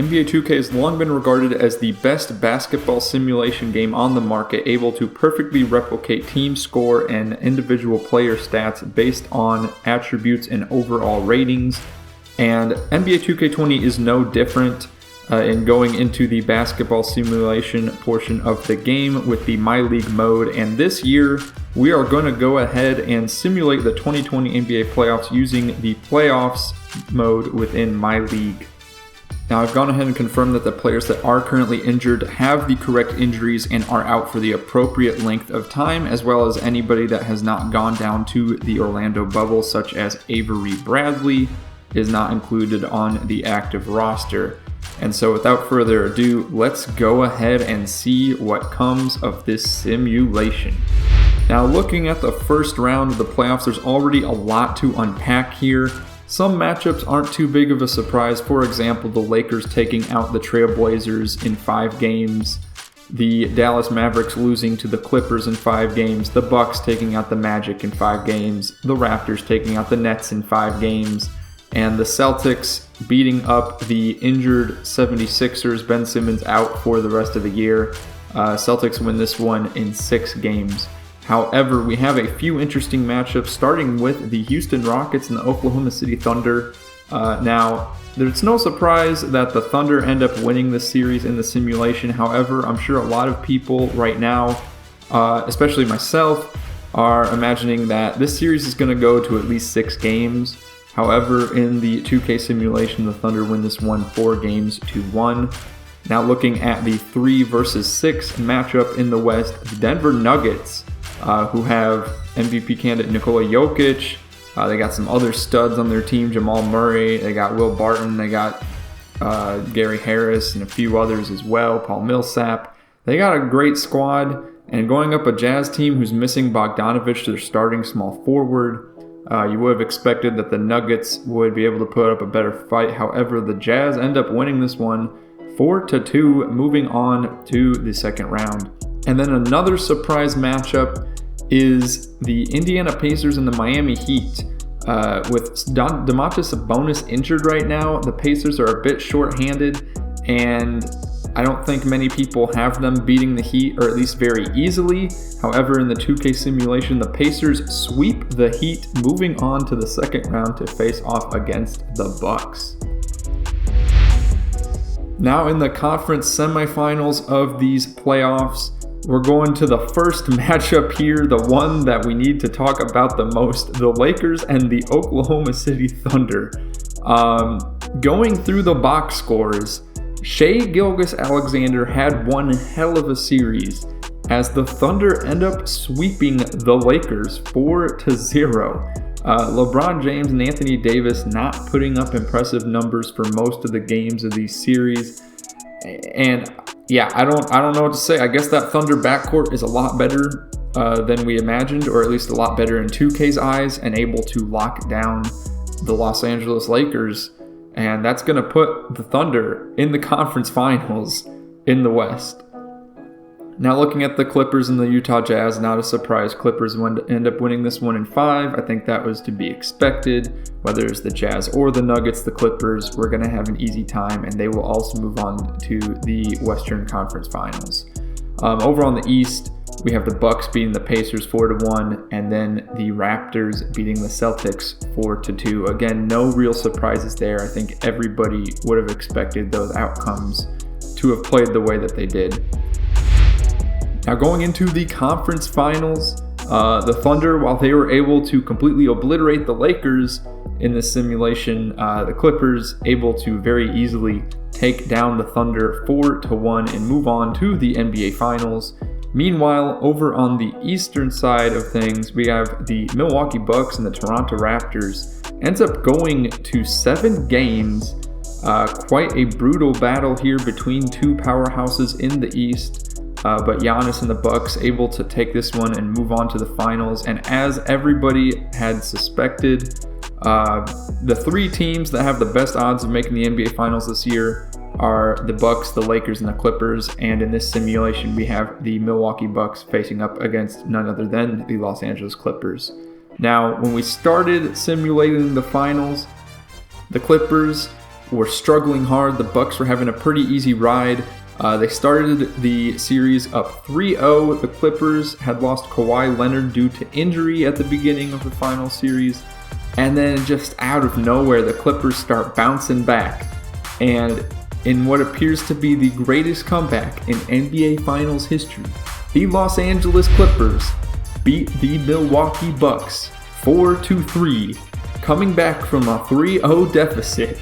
NBA 2K has long been regarded as the best basketball simulation game on the market, able to perfectly replicate team score and individual player stats based on attributes and overall ratings. And NBA 2K20 is no different in going into the basketball simulation portion of the game with the My League mode. And this year, we are going to go ahead and simulate the 2020 NBA playoffs using the playoffs mode within My League. Now, I've gone ahead and confirmed that the players that are currently injured have the correct injuries and are out for the appropriate length of time, as well as anybody that has not gone down to the Orlando bubble, such as Avery Bradley, is not included on the active roster. And so without further ado, let's go ahead and see what comes of this simulation. Now, looking at the first round of the playoffs, there's already a lot to unpack here. Some matchups aren't too big of a surprise. For example, the Lakers taking out the Trailblazers in 5 games, the Dallas Mavericks losing to the Clippers in 5 games, the Bucks taking out the Magic in 5 games, the Raptors taking out the Nets in 5 games, and the Celtics beating up the injured 76ers. Ben Simmons out for the rest of the year. Celtics win this one in 6 games. However, we have a few interesting matchups, starting with the Houston Rockets and the Oklahoma City Thunder. Now, there's no surprise that the Thunder end up winning this series in the simulation. However, I'm sure a lot of people right now, especially myself, are imagining that this series is going to go to at least 6 games. However, in the 2K simulation, the Thunder win this one 4-1. Now, looking at the 3 versus 6 matchup in the West, the Denver Nuggets, who have MVP candidate Nikola Jokic. They got some other studs on their team, Jamal Murray. They got Will Barton. They got Gary Harris and a few others as well, Paul Millsap. They got a great squad. And going up a Jazz team who's missing Bogdanovich, their starting small forward, you would have expected that the Nuggets would be able to put up a better fight. However, the Jazz end up winning this one 4-2, moving on to the second round. And then another surprise matchup is the Indiana Pacers and the Miami Heat. With Domantas Sabonis injured right now, the Pacers are a bit short-handed, and I don't think many people have them beating the Heat, or at least very easily. However, in the 2K simulation, the Pacers sweep the Heat, moving on to the second round to face off against the Bucks. Now in the conference semifinals of these playoffs, we're going to the first matchup here, the one that we need to talk about the most, the Lakers and the Oklahoma City Thunder. Going through the box scores, Shai Gilgeous-Alexander had one hell of a series as the Thunder end up sweeping the Lakers 4-0. LeBron James and Anthony Davis not putting up impressive numbers for most of the games of these series. And yeah, I don't know what to say. I guess that Thunder backcourt is a lot better than we imagined, or at least a lot better in 2K's eyes, and able to lock down the Los Angeles Lakers. And that's going to put the Thunder in the conference finals in the West. Now looking at the Clippers and the Utah Jazz, not a surprise. Clippers end up winning this one in 5. I think that was to be expected. Whether it's the Jazz or the Nuggets, the Clippers were going to have an easy time, and they will also move on to the Western Conference Finals. Over on the East, we have the Bucks beating the Pacers 4-1, and then the Raptors beating the Celtics 4-2. Again, no real surprises there. I think everybody would have expected those outcomes to have played the way that they did. Now going into the conference finals, the Thunder, while they were able to completely obliterate the Lakers in this simulation, the Clippers able to very easily take down the Thunder 4-1 and move on to the NBA Finals. Meanwhile, over on the eastern side of things, we have the Milwaukee Bucks and the Toronto Raptors. Ends up going to 7 games. Quite a brutal battle here between two powerhouses in the East. But Giannis and the Bucks able to take this one and move on to the finals. And as everybody had suspected, the 3 teams that have the best odds of making the NBA Finals this year are the Bucks, the Lakers, and the Clippers. And in this simulation, we have the Milwaukee Bucks facing up against none other than the Los Angeles Clippers. Now, when we started simulating the finals, the Clippers were struggling hard. The Bucks were having a pretty easy ride. They started the series up 3-0. The Clippers had lost Kawhi Leonard due to injury at the beginning of the final series. And then just out of nowhere, the Clippers start bouncing back. And in what appears to be the greatest comeback in NBA Finals history, the Los Angeles Clippers beat the Milwaukee Bucks 4-3, coming back from a 3-0 deficit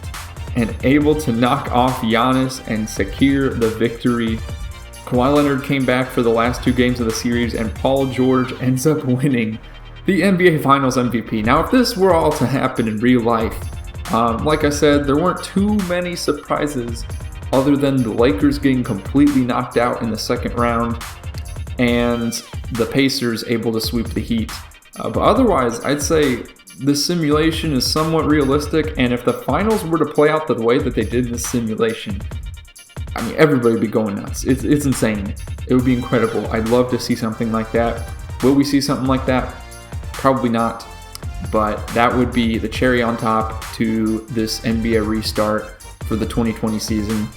and able to knock off Giannis and secure the victory. Kawhi Leonard came back for the last 2 games of the series, and Paul George ends up winning the NBA Finals MVP. Now, if this were all to happen in real life, like I said, there weren't too many surprises other than the Lakers getting completely knocked out in the second round and the Pacers able to sweep the Heat. But otherwise, I'd say this simulation is somewhat realistic, and if the finals were to play out the way that they did in this simulation, I mean, everybody would be going nuts. It's insane. It would be incredible. I'd love to see something like that. Will we see something like that? Probably not, but that would be the cherry on top to this NBA restart for the 2020 season.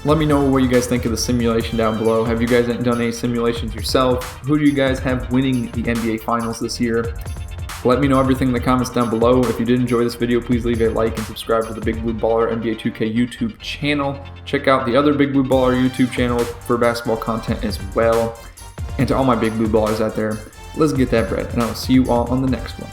Let me know what you guys think of the simulation down below. Have you guys done any simulations yourself? Who do you guys have winning the NBA Finals this year? Let me know everything in the comments down below. If you did enjoy this video, please leave a like and subscribe to the Big Blue Baller NBA 2K YouTube channel. Check out the other Big Blue Baller YouTube channel for basketball content as well. And to all my Big Blue Ballers out there, let's get that bread, and I'll see you all on the next one.